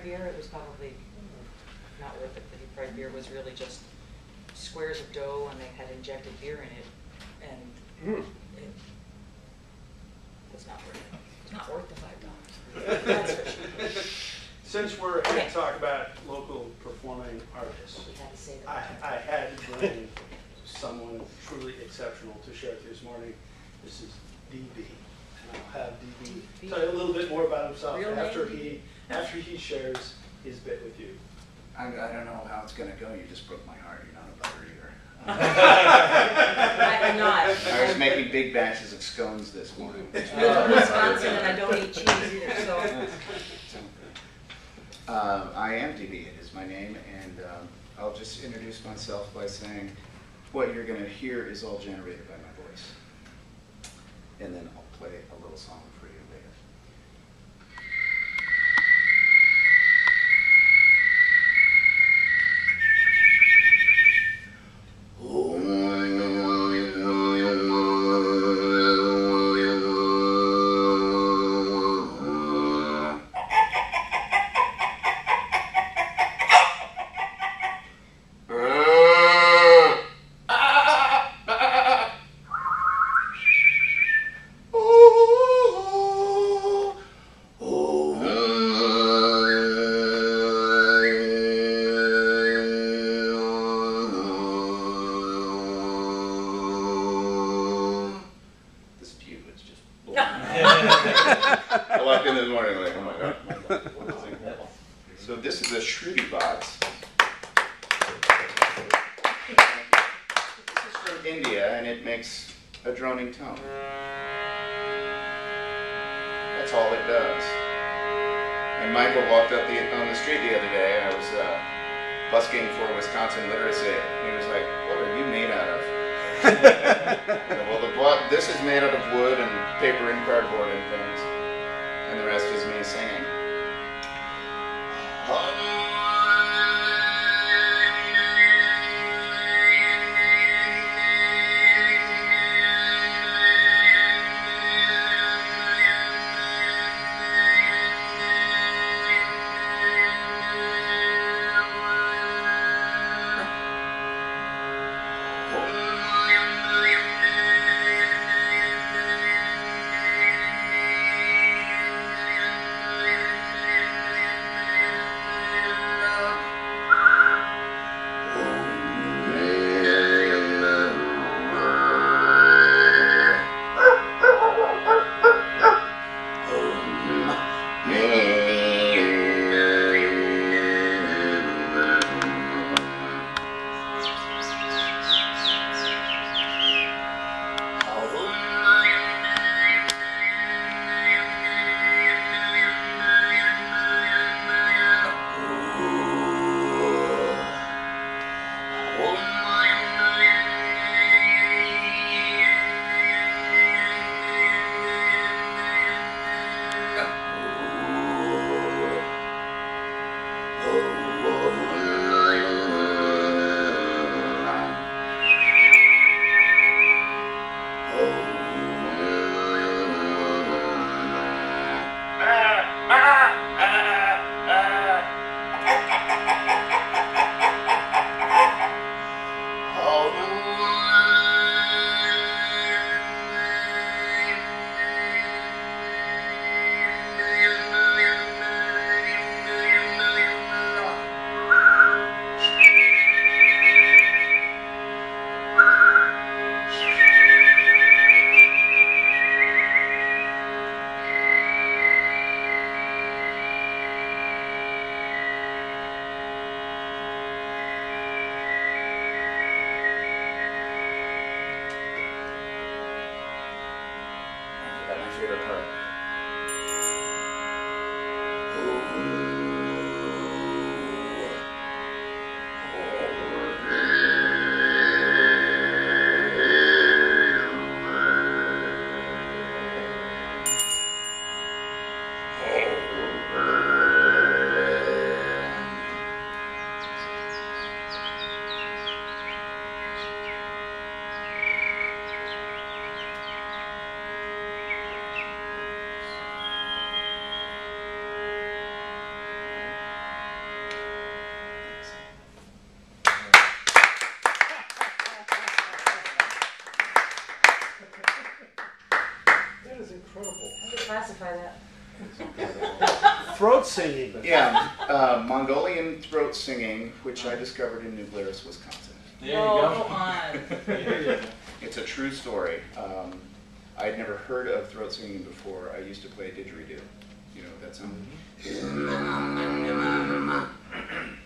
beer, it was probably not worth it. The deep fried beer was really just squares of dough, and they had injected beer in it, and it was not worth it. It's not worth the $5. That's for sure. Since we're here to talk about local performing artists, We had to say that. I had to bring someone truly exceptional to share with you this morning. This is DB, and I'll have DB tell you a little bit more about himself after he shares his bit with you. I don't know how it's going to go. You just broke my heart. You're not a butter eater. I'm not. I was making big batches of scones this morning. I'm from Wisconsin, and I don't eat cheese either, so. I am DB, it is my name, and I'll just introduce myself by saying what you're going to hear is all generated by my voice. And then I'll play a little song for you later. I walked in this morning like, oh my God. So this is a Shruti box. This is from India, and it makes a droning tone. That's all it does. And Michael walked up on the street the other day. I was busking for Wisconsin literacy. He was like, what are you made out of? Well, this is made out of wood and paper and cardboard and things. And the rest is me singing. Classify that. Throat singing. Yeah, Mongolian throat singing, which I discovered in New Glarus, Wisconsin. There you No, go. go on. It's a true story. I'd never heard of throat singing before. I used to play didgeridoo. You know what that sound?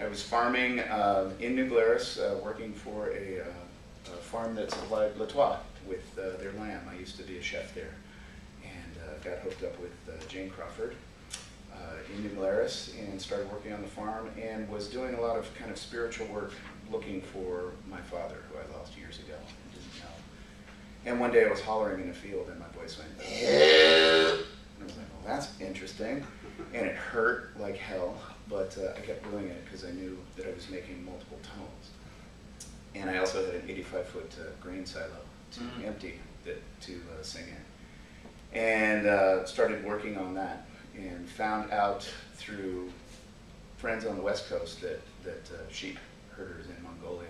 I was farming in New Glarus, working for a farm that supplied Latois with their lamb. I used to be a chef there, and got hooked up with Jane Crawford in New Glarus and started working on the farm and was doing a lot of kind of spiritual work looking for my father, who I lost years ago and didn't know. And one day I was hollering in a field and my voice went, and I was like, well, that's interesting. And it hurt like hell, but I kept doing it because I knew that I was making multiple tones. And I also had an 85-foot grain silo to empty to sing in. And started working on that and found out through friends on the West Coast that sheep herders in Mongolia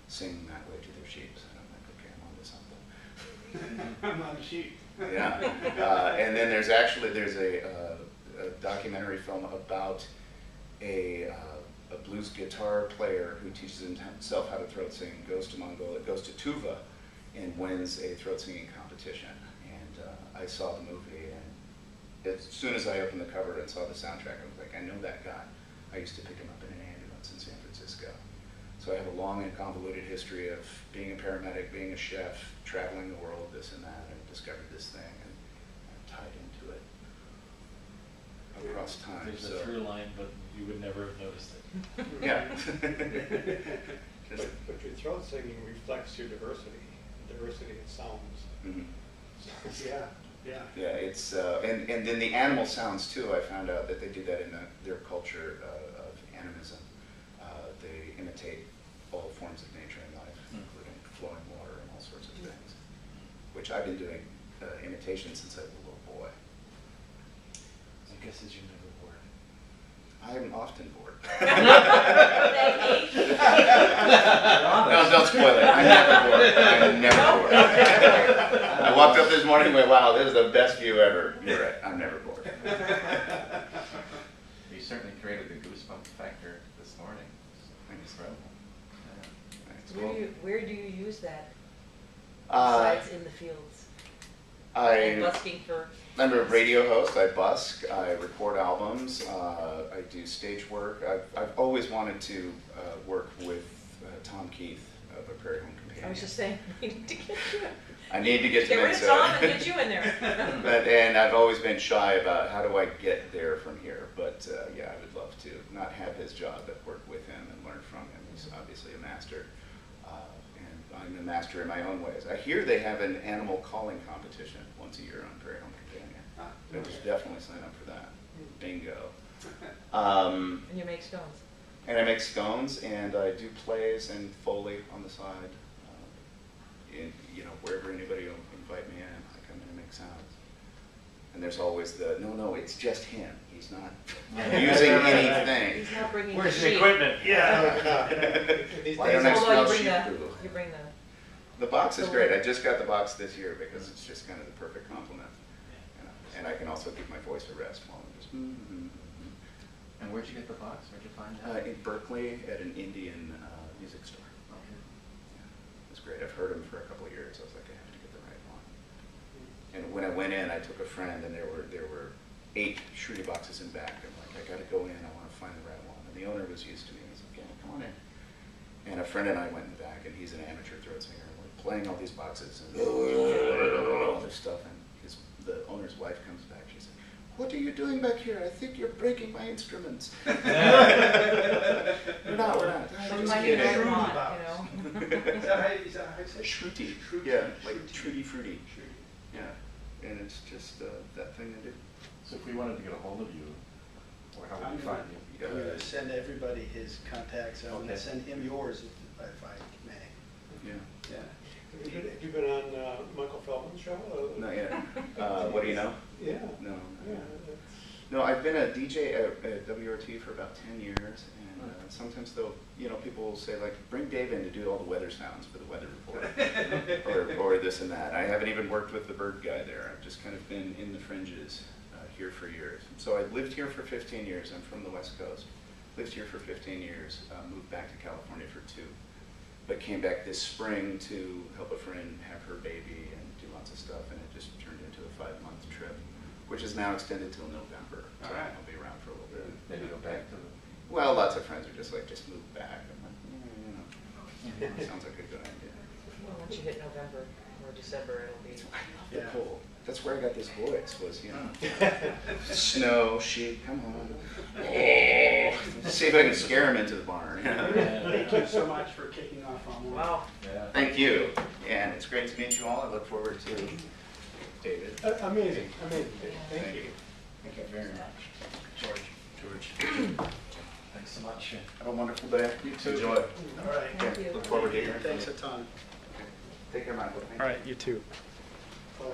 sing that way to their sheep. And I'm like, okay, I'm onto something. I'm on a sheep. Yeah. And then there's a documentary film about a blues guitar player who teaches himself how to throat sing, goes to Mongolia, goes to Tuva, and wins a throat singing competition. And I saw the movie, and as soon as I opened the cover and saw the soundtrack, I was like, I know that guy. I used to pick him up in an ambulance in San Francisco. So I have a long and convoluted history of being a paramedic, being a chef, traveling the world, this and that, and discovered this thing, and I'm tied into it across time. There's So a through line, but you would never have noticed it. yeah. But your throat singing reflects your diversity of sounds. Mhm. Yeah, yeah. Yeah, it's and then the animal sounds too. I found out that they do that in their culture of animism. They imitate all forms of nature and life, including flowing water and all sorts of things, which I've been doing imitation since I was a little boy. I guess as you're never bored. I am often bored. Thank you. No, don't spoil it. I'm never bored. I'm never bored. I walked up this morning and went, wow, this is the best view ever. You're right. I'm never bored. You certainly created the goosebump factor this morning. Thanks. Incredible. Thanks. Where do you use that Uh, besides in the fields? I, And busking for. I'm a radio host. I busk. I record albums. I do stage work. I've always wanted to work with Tom Keith of A Prairie Home Companion. I was just saying, we need to get you. I need to get to Get rid of Tom and get you in there. And I've always been shy about how do I get there from here. But yeah, I would love to not have his job, but work with him and learn from him. He's obviously a master. And I'm a master in my own ways. I hear they have an animal calling competition once a year on Prairie Home Companion. I should definitely sign up for that. Bingo. And you make stones. And I make scones, and I do plays and Foley on the side. Wherever anybody will invite me in, I come in and make sounds. And there's always no, it's just him. He's not using anything. He's not bringing Where's the the sheep. equipment? Why don't I Although smell you bring sheep the, poo? you bring the. The box is great. I just got the box this year because it's just kind of the perfect complement. And I can also keep my voice at rest while I'm just. And where'd you get the box? Where'd you find that? In Berkeley at an Indian music store. Okay. It was great. I've heard him for a couple of years. I was like, I have to get the right one. And when I went in, I took a friend, and there were 8 Shruti boxes in back. I'm like, I got to go in. I want to find the right one. And the owner was used to me. He's like, yeah, come on in. And a friend and I went in the back, and he's an amateur throat singer. And we're playing all these boxes and all this stuff. And the owner's wife comes back. She's like, what are you doing back here? I think you're breaking my instruments. We're not. I'm Some just might be kidding. right on, Is that how you say it? Shruti. Shruti. Yeah, like Trudy Fruity. Yeah, and it's just that thing to do. So if we wanted to get a hold of you, or how would I'm we find you? going to send everybody his contacts. I'm going Okay. to send him yours if I may. Yeah. Yeah. Have you been on Michael Feldman's show? Not yet. What do you know? Yeah. No. Yeah. No, I've been a DJ at WRT for about 10 years, and sometimes people will say like, bring Dave in to do all the weather sounds for the weather report, or this and that. I haven't even worked with the bird guy there. I've just kind of been in the fringes, here for years. So I lived here for 15 years. I'm from the West Coast. Lived here for 15 years, moved back to California for 2. But came back this spring to help a friend have her baby and do lots of stuff, and it just turned into a 5-month trip, which is now extended till November. So All right. I'll be around for a little bit. Maybe go back to the. Well, lots of friends are just like, just move back. I'm like, you know, sounds like a good idea. Well, once you hit November or December, it'll be. The Yeah. cold. That's where I got this voice, was, you know, snow, sheep, come on. Oh. See if I can scare him into the barn. Thank you so much for kicking off on. Wow. Yeah. Thank you, and it's great to meet you all. I look forward to David. Amazing, amazing. Thank you. Thank you very much. George. Thanks so much. Have a wonderful day. You too. Enjoy. All right. Thank you. Look forward to hearing from Thanks you. a ton. Take care, Michael. Thank you. All right, you too. Bye.